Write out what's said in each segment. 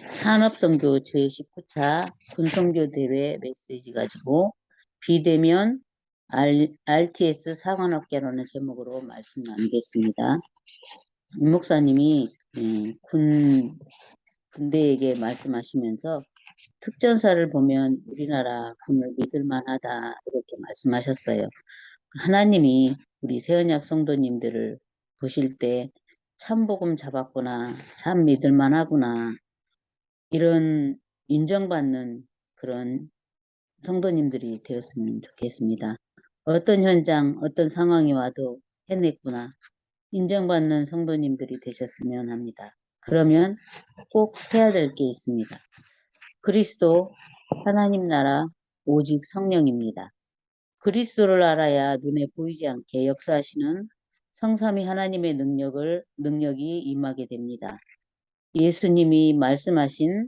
산업선교 제19차 군선교 대회 메시지 가지고 비대면 RTS 사관학개론의 제목으로 말씀 나누겠습니다. 임 목사님이 군대에게 말씀하시면서 특전사를 보면 우리나라 군을 믿을 만하다 이렇게 말씀하셨어요. 하나님이 우리 새언약 성도님들을 보실 때 참복음 잡았구나, 참 믿을 만하구나 이런 인정받는 그런 성도님들이 되었으면 좋겠습니다. 어떤 현장, 어떤 상황이 와도 해냈구나. 인정받는 성도님들이 되셨으면 합니다. 그러면 꼭 해야 될 게 있습니다. 그리스도, 하나님 나라, 오직 성령입니다. 그리스도를 알아야 눈에 보이지 않게 역사하시는 성삼위 하나님의 능력이 임하게 됩니다. 예수님이 말씀하신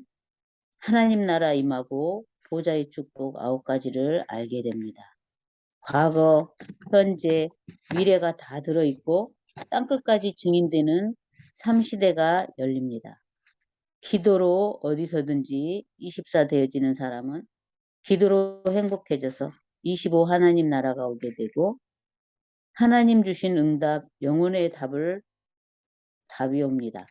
하나님 나라 임하고 보좌의 축복 9가지를 알게 됩니다. 과거, 현재, 미래가 다 들어있고 땅끝까지 증인되는 3시대가 열립니다. 기도로 어디서든지 24 되어지는 사람은 기도로 행복해져서 25 하나님 나라가 오게 되고 하나님 주신 응답, 영혼의 답이 옵니다.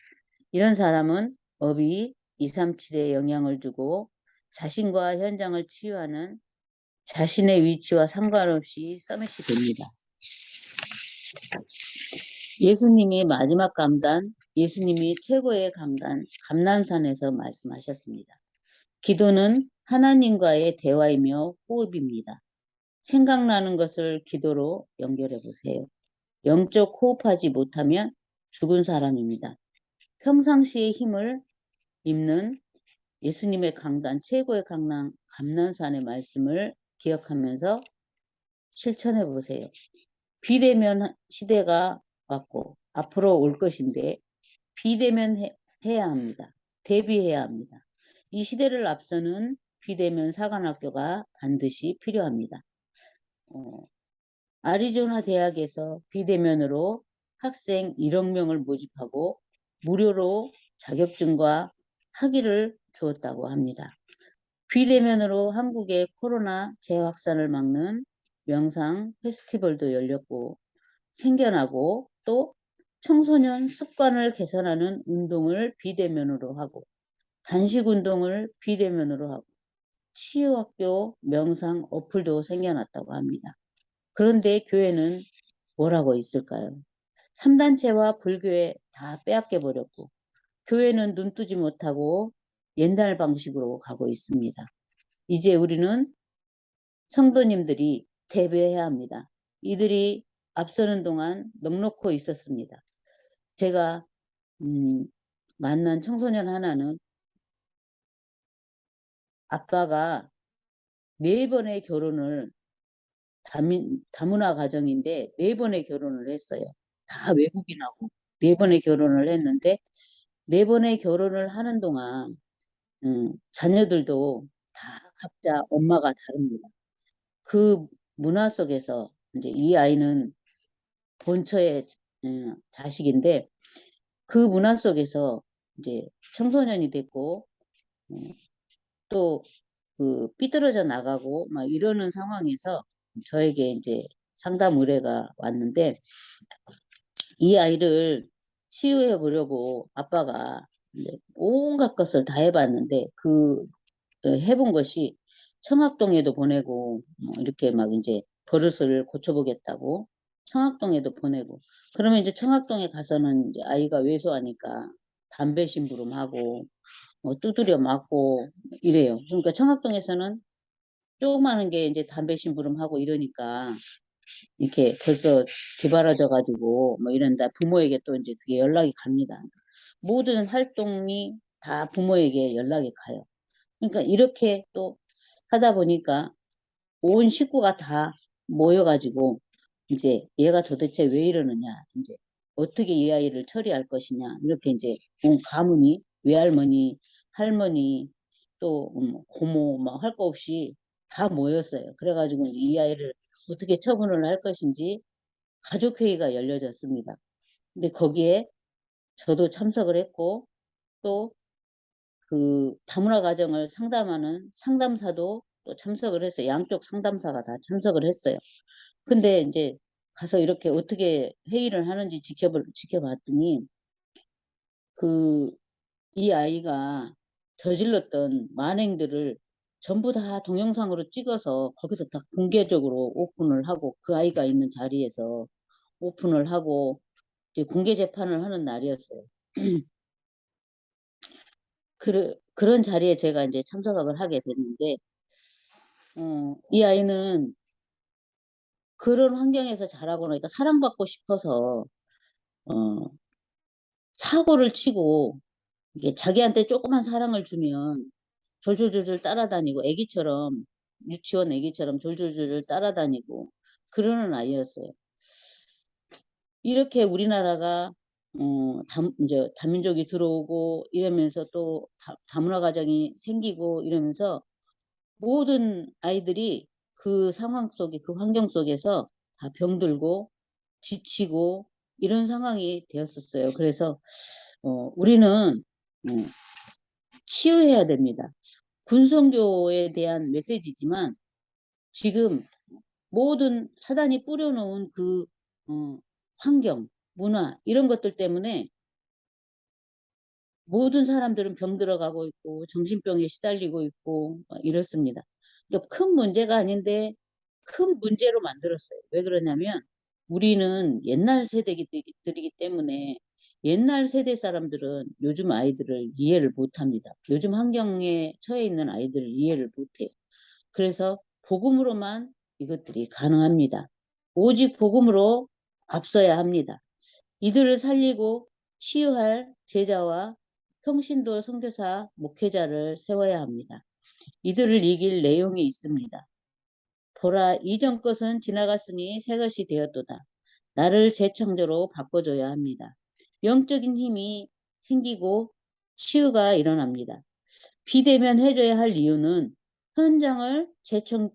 이런 사람은 업이 237에 영향을 주고 자신과 현장을 치유하는 자신의 위치와 상관없이 서밋이 됩니다. 예수님이 마지막 강단, 예수님이 최고의 강단, 감난산에서 말씀하셨습니다. 기도는 하나님과의 대화이며 호흡입니다. 생각나는 것을 기도로 연결해 보세요. 영적 호흡하지 못하면 죽은 사람입니다. 평상시의 힘을 입는 예수님의 강단, 최고의 강단, 감난산의 말씀을 기억하면서 실천해 보세요. 비대면 시대가 왔고 앞으로 올 것인데 비대면 해야 합니다. 대비해야 합니다. 이 시대를 앞서는 비대면 사관학교가 반드시 필요합니다. 아리조나 대학에서 비대면으로 학생 1억 명을 모집하고 무료로 자격증과 학위를 주었다고 합니다. 비대면으로 한국의 코로나 재확산을 막는 명상 페스티벌도 열렸고 생겨나고 또 청소년 습관을 개선하는 운동을 비대면으로 하고 단식 운동을 비대면으로 하고 치유학교 명상 어플도 생겨났다고 합니다. 그런데 교회는 뭐라고 있을까요? 3단체와 불교에 다 빼앗겨 버렸고 교회는 눈뜨지 못하고 옛날 방식으로 가고 있습니다. 이제 우리는 성도님들이 대비해야 합니다. 이들이 앞서는 동안 넉넉히 있었습니다. 제가 만난 청소년 하나는 아빠가 4번의 결혼을 다문화 가정인데 4번의 결혼을 했어요. 다 외국인하고 4번의 결혼을 했는데 4번의 결혼을 하는 동안 자녀들도 다 각자 엄마가 다릅니다. 그 문화 속에서 이제 이 아이는 본처의 자식인데 그 문화 속에서 이제 청소년이 됐고 또 그 삐뚤어져 나가고 막 이러는 상황에서 저에게 이제 상담 의뢰가 왔는데 이 아이를 치유해 보려고 아빠가 이제 온갖 것을 다 해봤는데 그 해본 것이 청학동에도 보내고 이렇게 막 이제 버릇을 고쳐보겠다고 청학동에도 보내고 그러면 이제 청학동에 가서는 이제 아이가 왜소하니까 담배 심부름하고 두드려 맞고 이래요. 그러니까 청학동에서는 조그마한 게 이제 담배 심부름하고 이러니까 이렇게 벌써 개발해져 가지고 뭐 이런다 부모에게 또 이제 그게 연락이 갑니다. 모든 활동이 다 부모에게 연락이 가요. 그러니까 이렇게 또 하다 보니까 온 식구가 다 모여가지고 이제 얘가 도대체 왜 이러느냐 이제 어떻게 이 아이를 처리할 것이냐 이렇게 이제 온 가문이 외할머니 할머니 또 고모 막 할 거 없이 다 모였어요. 그래가지고 이 아이를 어떻게 처분을 할 것인지 가족회의가 열려졌습니다. 근데 거기에 저도 참석을 했고, 또 그 다문화 가정을 상담하는 상담사도 또 참석을 했어요. 양쪽 상담사가 다 참석을 했어요. 근데 이제 가서 이렇게 어떻게 회의를 하는지 지켜봤더니, 그, 이 아이가 저질렀던 만행들을 전부 다 동영상으로 찍어서 거기서 다 공개적으로 오픈을 하고, 그 아이가 있는 자리에서 오픈을 하고, 이제 공개 재판을 하는 날이었어요. 그런 자리에 제가 이제 참석을 하게 됐는데, 이 아이는 그런 환경에서 자라고 나니까 사랑받고 싶어서, 어, 사고를 치고, 이게 자기한테 조그만 사랑을 주면 졸졸졸졸 따라다니고, 애기처럼, 유치원 애기처럼 졸졸졸졸 따라다니고, 그러는 아이였어요. 이렇게 우리나라가, 이제 다민족이 들어오고, 이러면서 또 다문화 가정이 생기고, 이러면서 모든 아이들이 그 상황 속에, 그 환경 속에서 다 병들고 지치고 이런 상황이 되었었어요. 그래서 우리는 치유해야 됩니다. 군성교에 대한 메시지지만 지금 모든 사단이 뿌려놓은 그 환경, 문화 이런 것들 때문에 모든 사람들은 병들어가고 있고 정신병에 시달리고 있고 이렇습니다. 그러니까 큰 문제가 아닌데 큰 문제로 만들었어요. 왜 그러냐면 우리는 옛날 세대들이기 때문에 옛날 세대 사람들은 요즘 아이들을 이해를 못합니다. 요즘 환경에 처해 있는 아이들을 이해를 못해요. 그래서 복음으로만 이것들이 가능합니다. 오직 복음으로 앞서야 합니다. 이들을 살리고 치유할 제자와 평신도 선교사 목회자를 세워야 합니다. 이들을 이길 내용이 있습니다. 보라, 이전 것은 지나갔으니 새 것이 되었도다. 나를 재창조로 바꿔줘야 합니다. 영적인 힘이 생기고 치유가 일어납니다. 비대면 해줘야 할 이유는 현장을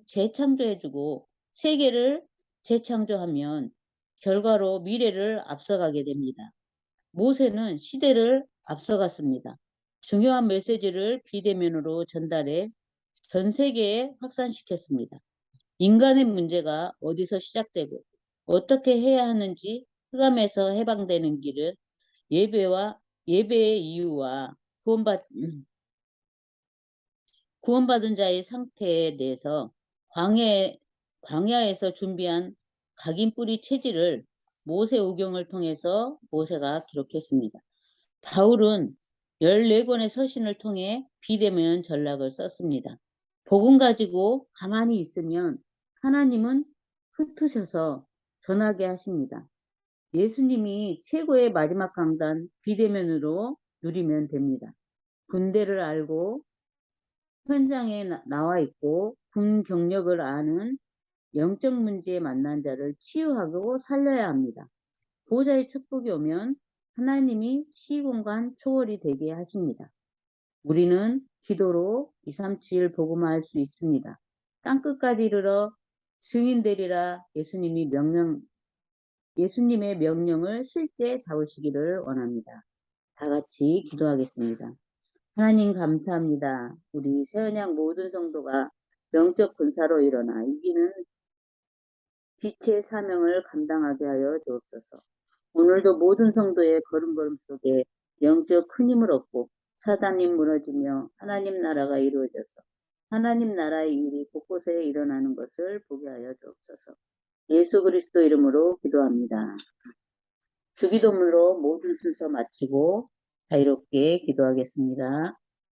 재창조해주고 세계를 재창조하면 결과로 미래를 앞서가게 됩니다. 모세는 시대를 앞서갔습니다. 중요한 메시지를 비대면으로 전달해 전 세계에 확산시켰습니다. 인간의 문제가 어디서 시작되고 어떻게 해야 하는지 흑암에서 해방되는 길은 예배의 이유와 구원받은 자의 상태에 대해서 광야에서 준비한 각인 뿌리 체질을 모세오경을 통해서 모세가 기록했습니다. 바울은 14권의 서신을 통해 비대면 전략을 썼습니다. 복음 가지고 가만히 있으면 하나님은 흩으셔서 전하게 하십니다. 예수님이 최고의 마지막 강단 비대면으로 누리면 됩니다. 군대를 알고 현장에 나와 있고 군 경력을 아는 영적 문제에 만난 자를 치유하고 살려야 합니다. 보호자의 축복이 오면 하나님이 시공간 초월이 되게 하십니다. 우리는 기도로 2, 3, 7 복음화할 수 있습니다. 땅끝까지 이르러 증인 되리라 예수님의 명령을 실제 잡으시기를 원합니다. 다 같이 기도하겠습니다. 하나님 감사합니다. 우리 세연양 모든 성도가 영적 군사로 일어나 이기는 빛의 사명을 감당하게 하여 주옵소서. 오늘도 모든 성도의 걸음걸음 속에 영적 큰 힘을 얻고 사단이 무너지며 하나님 나라가 이루어져서 하나님 나라의 일이 곳곳에 일어나는 것을 보게 하여 주옵소서. 예수 그리스도 이름으로 기도합니다. 주기도문으로 모든 순서 마치고 자유롭게 기도하겠습니다.